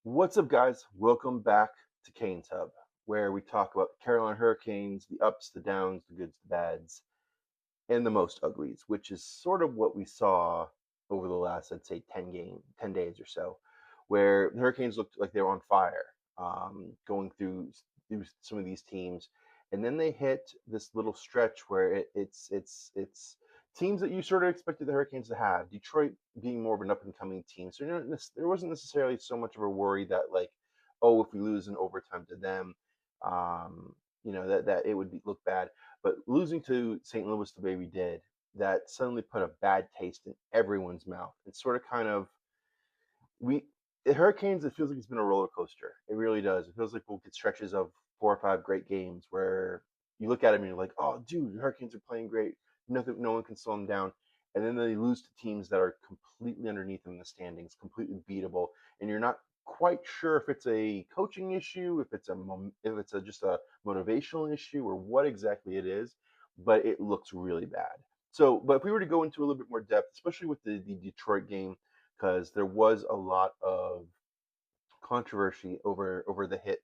What's up, guys? Welcome back to Kane's Hub, where we talk about the Carolina Hurricanes, the ups, the downs, the goods, the bads, and the most uglies, which is sort of what we saw over the last, I'd say, 10 days or so, where the Hurricanes looked like they were on fire, going through some of these teams, and then they hit this little stretch where it's teams that you sort of expected the Hurricanes to have. Detroit being more of an up and coming team, so there wasn't necessarily so much of a worry that like, oh, if we lose in overtime to them, that it would look bad. But losing to St. Louis the way we did, that suddenly put a bad taste in everyone's mouth. It's sort of kind of we the Hurricanes. It feels like it's been a roller coaster. It really does. It feels like we'll get stretches of 4 or 5 great games where you look at them and you're like, oh, dude, the Hurricanes are playing great. Nothing, no one can slow them down. And then they lose to teams that are completely underneath them in the standings, completely beatable, and you're not quite sure if it's a coaching issue, if it's just a motivational issue, or what exactly it is. But it looks really bad. So, but if we were to go into a little bit more depth, especially with the Detroit game, because there was a lot of controversy over the hit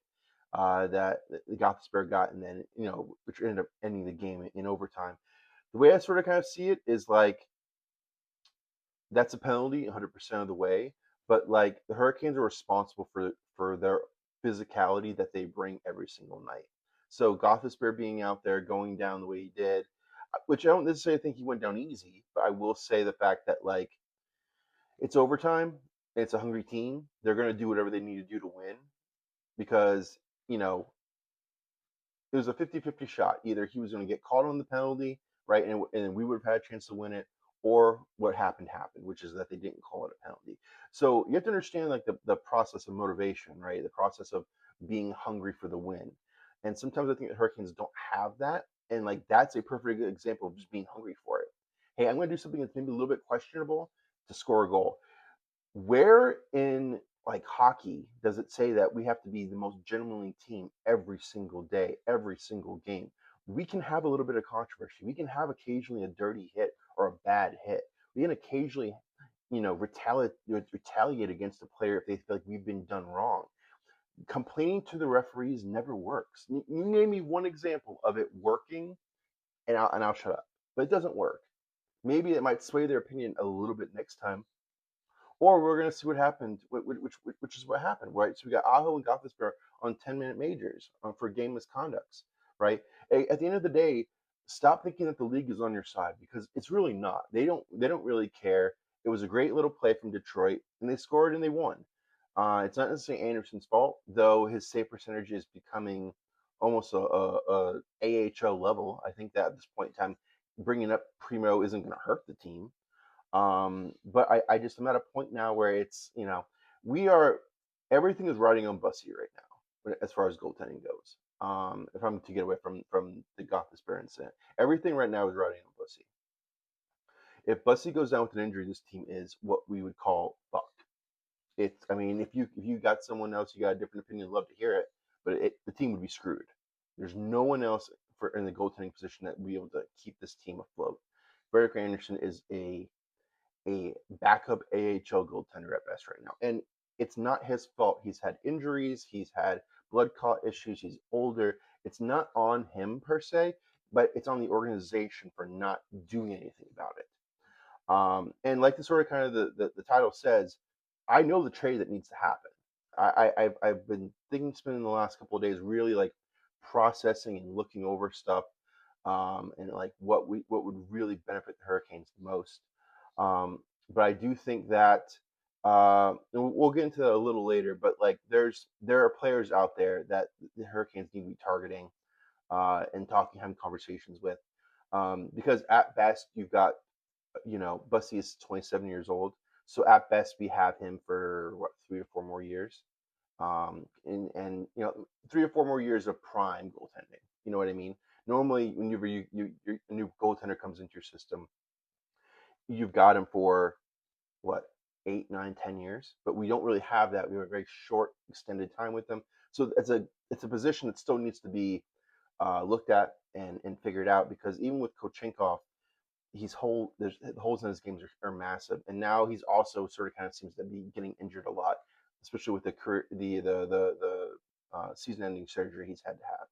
that the Gothsberg got, and then which ended up ending the game in overtime. The way I sort of kind of see it is like that's a penalty 100% of the way, but like the Hurricanes are responsible for their physicality that they bring every single night. So Gothsberg being out there going down the way he did, which I don't necessarily think he went down easy, but I will say the fact that like it's overtime. It's a hungry team. They're going to do whatever they need to do to win because, you know, it was a 50-50 shot. Either he was going to get caught on the penalty, right, and we would have had a chance to win it, or what happened, which is that they didn't call it a penalty. So you have to understand like the process of motivation, right? The process of being hungry for the win. And sometimes I think the Hurricanes don't have that. And like that's a perfect example of just being hungry for it. Hey, I'm going to do something that's maybe a little bit questionable to score a goal. Where in like hockey does it say that we have to be the most genuinely team every single day, every single game? We can have a little bit of controversy. We can have occasionally a dirty hit or a bad hit. We can occasionally, retaliate against a player if they feel like we've been done wrong. Complaining to the referees never works. You name me one example of it working, and I'll shut up. But it doesn't work. Maybe it might sway their opinion a little bit next time, or we're going to see what happened, which is what happened, right? So we got Aho and Gothisbehere on 10-minute majors for game misconducts, right? At the end of the day, stop thinking that the league is on your side because it's really not. They don't really care. It was a great little play from Detroit, and they scored and they won. It's not necessarily Anderson's fault, though his save percentage is becoming almost a AHL level. I think that at this point in time, bringing up Primo isn't going to hurt the team. But I just am at a point now where it's, we are, everything is riding on Bussy right now as far as goaltending goes. If I'm to get away from the Gothisbehere incident, everything right now is riding on Bussy. If Bussy goes down with an injury, this team is what we would call fucked. I mean, if you got someone else, you got a different opinion, I'd love to hear it, but the team would be screwed. There's no one else for in the goaltending position that would be able to keep this team afloat. Frederik Andersen is a backup AHL goaltender at best right now. And it's not his fault. He's had injuries, he's had blood clot issues, he's older. It's not on him per se, but it's on the organization for not doing anything about it. And like the sort of kind of the title says, I know the trade that needs to happen. I've been spending the last couple of days really like processing and looking over stuff, and like what would really benefit the Hurricanes the most. But I do think that and we'll get into that a little later. But like, there are players out there that the Hurricanes need to be targeting and having conversations with, because at best you've got Bussy is 27 years old, so at best we have him for what 3 or 4 more years, and 3 or 4 more years of prime goaltending. You know what I mean? Normally, whenever a new goaltender comes into your system, you've got him for what 8, 9, 10 years, but we don't really have that. We have a very short, extended time with them, so it's a position that still needs to be looked at and figured out because even with Kochenkov, there's the holes in his games are massive, and now he's also sort of kind of seems to be getting injured a lot. especially with the season-ending surgery he's had to have.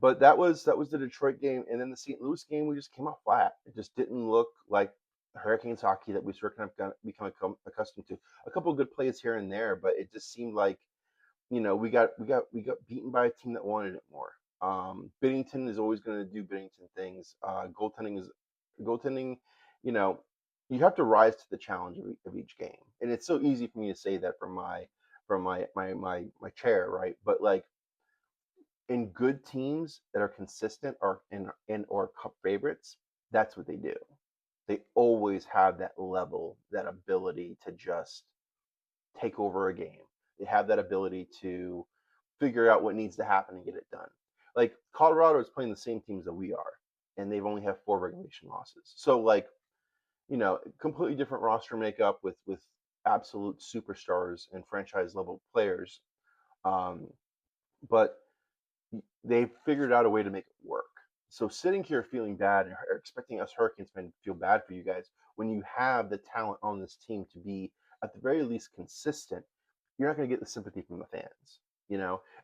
But that was the Detroit game, and then the St. Louis game we just came out flat. It just didn't look like Hurricanes hockey that we sort of become accustomed to. A couple of good plays here and there, but it just seemed like we got beaten by a team that wanted it more. Binnington is always going to do Binnington things. Goaltending. You know, you have to rise to the challenge of each game, and it's so easy for me to say that from my chair, right? But like in good teams that are consistent or cup favorites, that's what they do. They always have that level, that ability to just take over a game. They have that ability to figure out what needs to happen and get it done. Like Colorado is playing the same teams that we are, and they've only have 4 regulation losses. So like, completely different roster makeup with absolute superstars and franchise level players. Um, but they figured out a way to make it work. So sitting here feeling bad and expecting us Hurricanes fans to feel bad for you guys when you have the talent on this team to be at the very least consistent, you're not going to get the sympathy from the fans.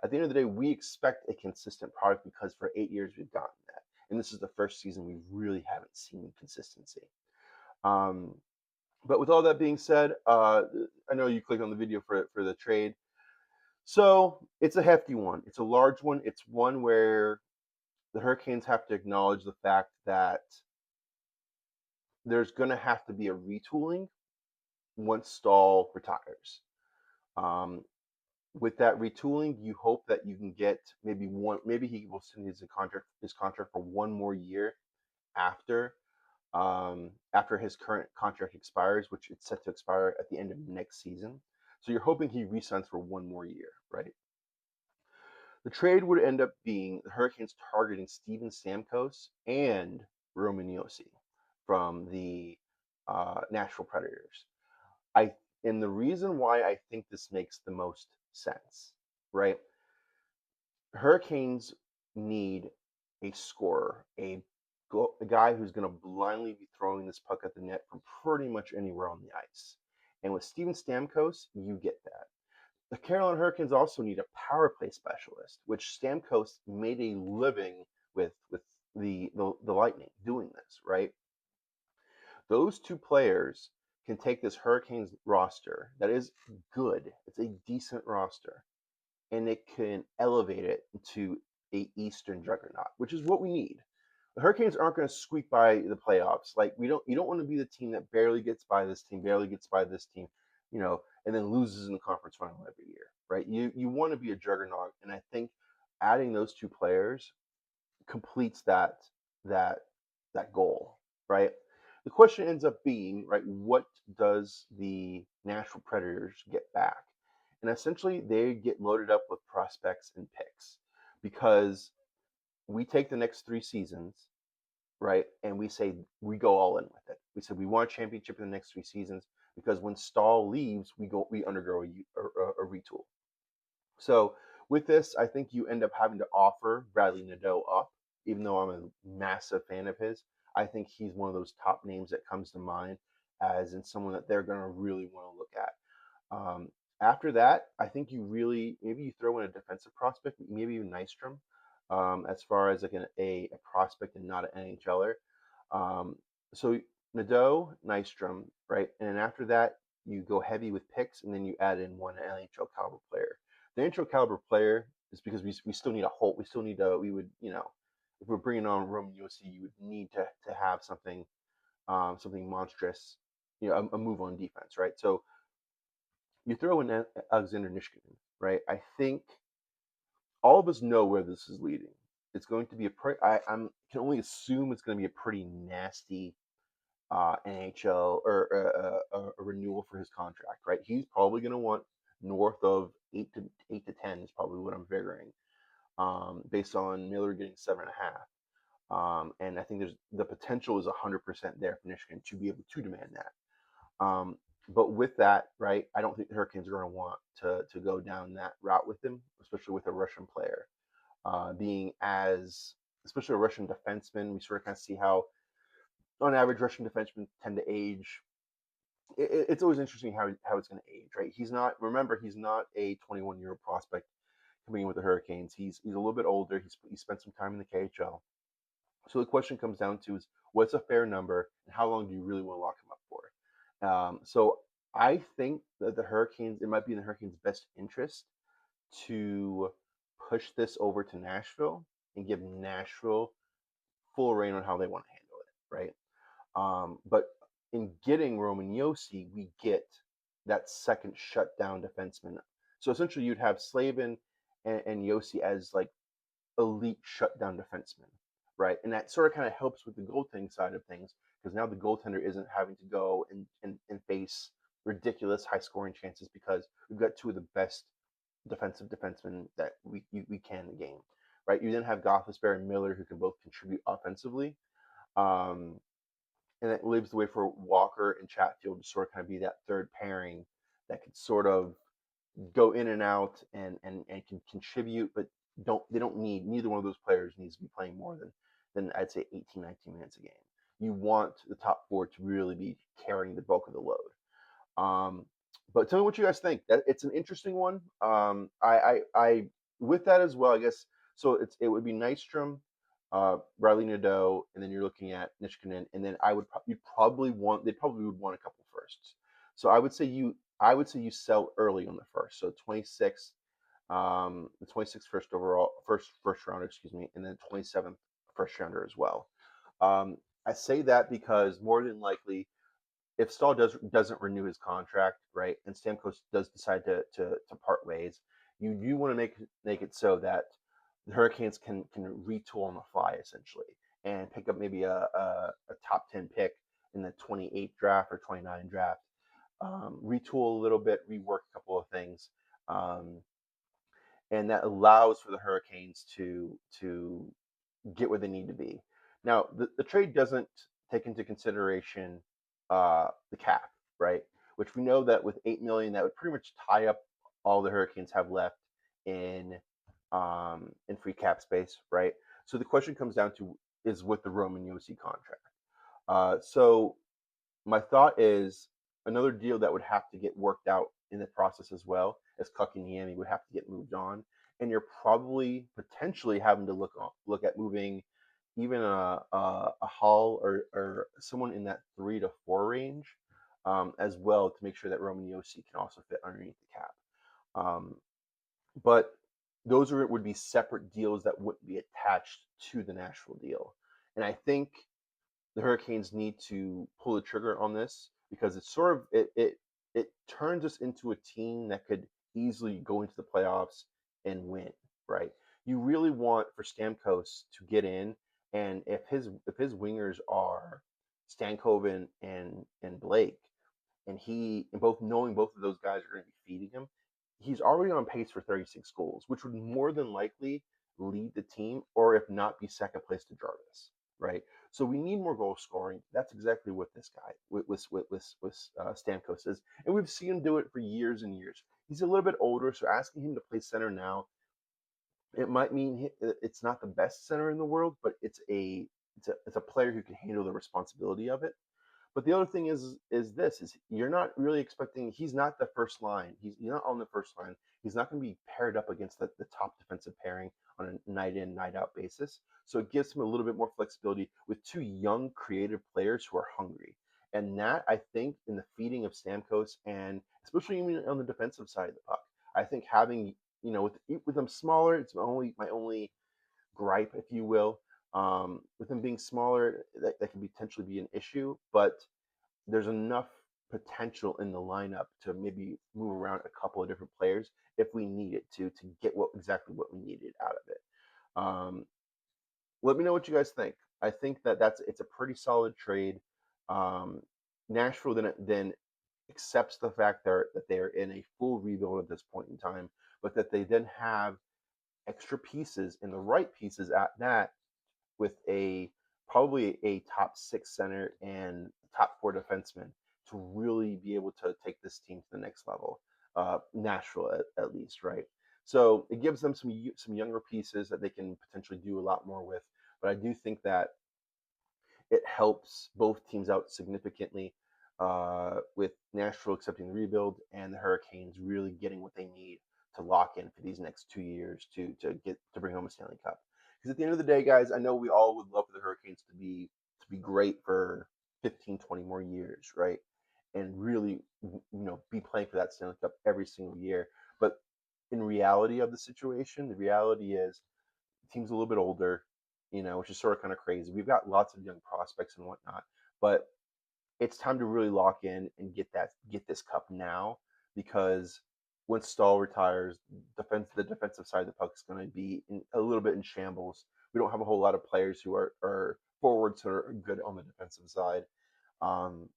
At the end of the day, we expect a consistent product because for 8 years we've gotten that, and this is the first season we really haven't seen consistency. Um, but with all that being said, I know you clicked on the video for the trade. So it's a hefty one. It's a large one. It's one where the Hurricanes have to acknowledge the fact that there's going to have to be a retooling once Stahl retires. Um, with that retooling, you hope that you can get maybe he will send his contract for one more year after after his current contract expires, which it's set to expire at the end of next season. So you're hoping he re-signs for one more year, right? The trade would end up being the Hurricanes targeting Steven Stamkos and Roman Josi from the Nashville Predators. And the reason why I think this makes the most sense, right? Hurricanes need a scorer, a guy who's going to blindly be throwing this puck at the net from pretty much anywhere on the ice. And with Steven Stamkos, you get that. The Carolina Hurricanes also need a power play specialist, which Stamkos made a living with the Lightning doing this, right? Those two players can take this Hurricanes roster that is good. It's a decent roster, and it can elevate it into a Eastern juggernaut, which is what we need. The Hurricanes aren't going to squeak by the playoffs. Like you don't want to be the team that barely gets by this team, and then loses in the conference final every year, right? You want to be a juggernaut, and I think adding those two players completes that that goal, right? The question ends up being, right, what does the Nashville Predators get back? And essentially, they get loaded up with prospects and picks because we take the next 3 seasons, right, and we say we go all in with it. We said we want a championship in the next 3 seasons because when Stahl leaves, we undergo a retool. So with this, I think you end up having to offer Bradley Nadeau up, even though I'm a massive fan of his. I think he's one of those top names that comes to mind as in someone that they're going to really want to look at. After that, I think maybe you throw in a defensive prospect, maybe even Nystrom, as far as like a prospect and not an NHLer. So Nadeau, Nystrom, right? And then after that, you go heavy with picks, and then you add in one NHL caliber player. The NHL caliber player is because we still need a hole. We still need if we're bringing on Roman Josi, you would need to have something monstrous, a move on defense, right? So you throw in Alexander Nishkin, right? I think all of us know where this is leading. It's going to be I can only assume it's going to be a pretty nasty NHL or a renewal for his contract, right? He's probably going to want north of 8 to 10 is probably what I'm figuring, based on Miller getting 7.5. And I think the potential is 100% there for Michigan to be able to demand that. But with that, right, I don't think the Hurricanes are going to want to go down that route with him, especially with a Russian player, especially a Russian defenseman. We sort of kind of see how, on average, Russian defensemen tend to age it's always interesting how it's going to age, right? He's not a 21-year-old prospect coming in with the Hurricanes. He's a little bit older. He spent some time in the KHL. So the question comes down to is what's a fair number and how long do you really want to lock him up for? So I think that the Hurricanes, it might be in the Hurricanes' best interest to push this over to Nashville and give Nashville full reign on how they want to handle it, right? But in getting Roman Yossi, we get that second shutdown defenseman. So essentially, you'd have Slavin and Yossi as like elite shutdown defensemen, right? And that sort of kind of helps with the goaltending side of things because now the goaltender isn't having to go and face ridiculous high scoring chances because we've got two of the best defensive defensemen that we can in the game, right? You then have Gothesberry and Miller who can both contribute offensively. Um, and it leaves the way for Walker and Chatfield to sort of kind of be that third pairing that could sort of go in and out and can contribute, but don't need neither one of those players needs to be playing more than I'd say 18, 19 minutes a game. You want the top four to really be carrying the bulk of the load. Um, but tell me what you guys think. That it's an interesting one. I with that as well. I guess so. It would be Nystrom, Riley Nadeau, and then you're looking at Nishkanen, and then you probably want they probably would want a couple firsts. So I would say you sell early on the first. So 26, the 26th first rounder, excuse me, and then 27th first rounder as well. I say that because more than likely if Stahl doesn't renew his contract, right, and Stamkos does decide to part ways, you want to make it so that the Hurricanes can retool on the fly essentially and pick up maybe a top 10 pick in the 28 draft or 29 draft, retool a little bit, rework a couple of things, um, and that allows for the Hurricanes to get where they need to be. Now, the trade doesn't take into consideration the cap, right? Which we know that with 8 million, that would pretty much tie up all the Hurricanes have left in free cap space, right? So the question comes down to is with the Roman Yossi contract. So my thought is another deal that would have to get worked out in the process as well as Kakiniemi would have to get moved on, and you're probably potentially having to look at moving even a Hall or someone in that 3 to 4 range as well to make sure that Roman Yossi can also fit underneath the cap. But those would be separate deals that wouldn't be attached to the Nashville deal, and I think the Hurricanes need to pull the trigger on this because it's sort of it turns us into a team that could easily go into the playoffs and win, right? You really want for Stamkos to get in, and if his wingers are Stankoven and Blake, and he and both knowing both of those guys are going to be feeding him, he's already on pace for 36 goals, which would more than likely lead the team, or if not, be second place to Jarvis, right? So we need more goal scoring. That's exactly what this guy with Stamkos is, and we've seen him do it for years and years. He's a little bit older, so asking him to play center now, it might mean it's not the best center in the world, but it's a player who can handle the responsibility of it. But the other thing is you're not really expecting he's not the first line. He's not on the first line. He's not going to be paired up against the top defensive pairing on a night in, night out basis. So it gives him a little bit more flexibility with two young, creative players who are hungry. And that I think in the feeding of Stamkos and especially even on the defensive side of the puck, I think having with them smaller, it's my only gripe, if you will. With them being smaller, that can potentially be an issue, but there's enough potential in the lineup to maybe move around a couple of different players if we need it to get exactly what we needed out of it. Um, Let me know what you guys think. I think it's a pretty solid trade. Um, Nashville then accepts the fact that they are in a full rebuild at this point in time, but that they then have extra pieces and the right pieces at that with probably a top 6 center and top 4 defenseman to really be able to take this team to the next level. Nashville at least, right? So it gives them some younger pieces that they can potentially do a lot more with. But I do think that it helps both teams out significantly. with Nashville accepting the rebuild and the Hurricanes really getting what they need to lock in for these next 2 years to bring home a Stanley Cup. Because at the end of the day, guys, I know we all would love for the Hurricanes to be great for 15, 20 more years, right? And really, be playing for that Stanley Cup every single year. But in reality of the situation, the reality is the team's a little bit older, which is sort of kind of crazy. We've got lots of young prospects and whatnot, but it's time to really lock in and get this cup now, because when Stahl retires, the defensive side of the puck is going to be a little bit in shambles. We don't have a whole lot of players who are forwards who are good on the defensive side, um,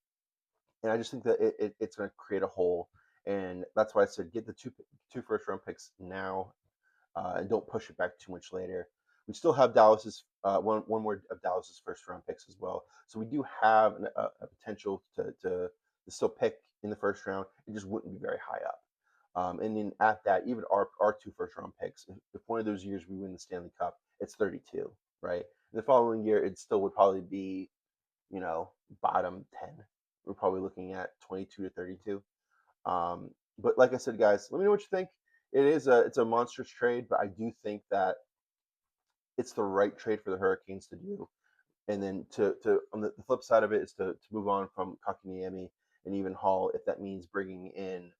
and I just think that it's going to create a hole, and that's why I said get the two first round picks now, and don't push it back too much later. We still have Dallas's one more of Dallas's first round picks as well, so we do have a potential to still pick in the first round. It just wouldn't be very high up. And then at that, even our two first round picks, if one of those years we win the Stanley Cup, it's 32, right? And the following year, it still would probably be, bottom 10. We're probably looking at 22 to 32. But like I said, guys, let me know what you think. It's a monstrous trade, but I do think that it's the right trade for the Hurricanes to do. And then to on the flip side of it is to move on from Kakiniemi and even Hall, if that means bringing in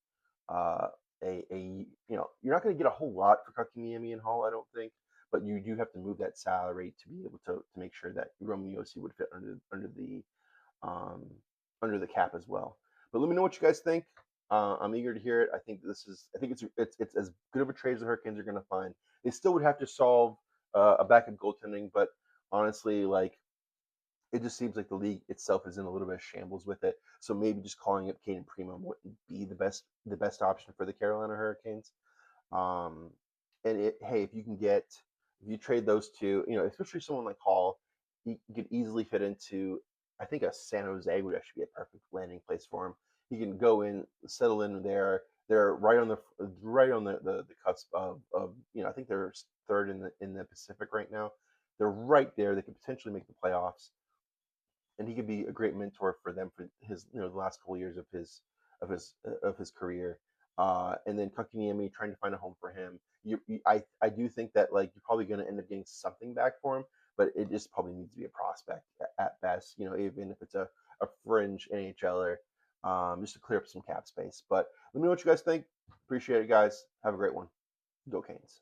uh, you're not going to get a whole lot for Kakiniemi and Hall, I don't think, but you do have to move that salary to be able to make sure that Roman Yossi would fit um, under the cap as well. But let me know what you guys think. I'm eager to hear it. I think it's as good of a trade as the Hurricanes are going to find. They still would have to solve a backup goaltending, but honestly, like, it just seems like the league itself is in a little bit of shambles with it. So maybe just calling up Caden Primo wouldn't be the best option for the Carolina Hurricanes. Um, and hey, if you trade those two, especially someone like Hall, he could easily fit into. I think a San Jose would actually be a perfect landing place for him. He can go in, settle in there. They're right on the cusp of. I think they're third in the Pacific right now. They're right there. They could potentially make the playoffs, and he could be a great mentor for them for his the last couple of years of his career. And then Kakiniemi, trying to find a home for him. I do think that, like, you're probably going to end up getting something back for him, but it just probably needs to be a prospect at best. Even if it's a fringe NHLer, just to clear up some cap space. But let me know what you guys think. Appreciate it, guys. Have a great one. Go Canes.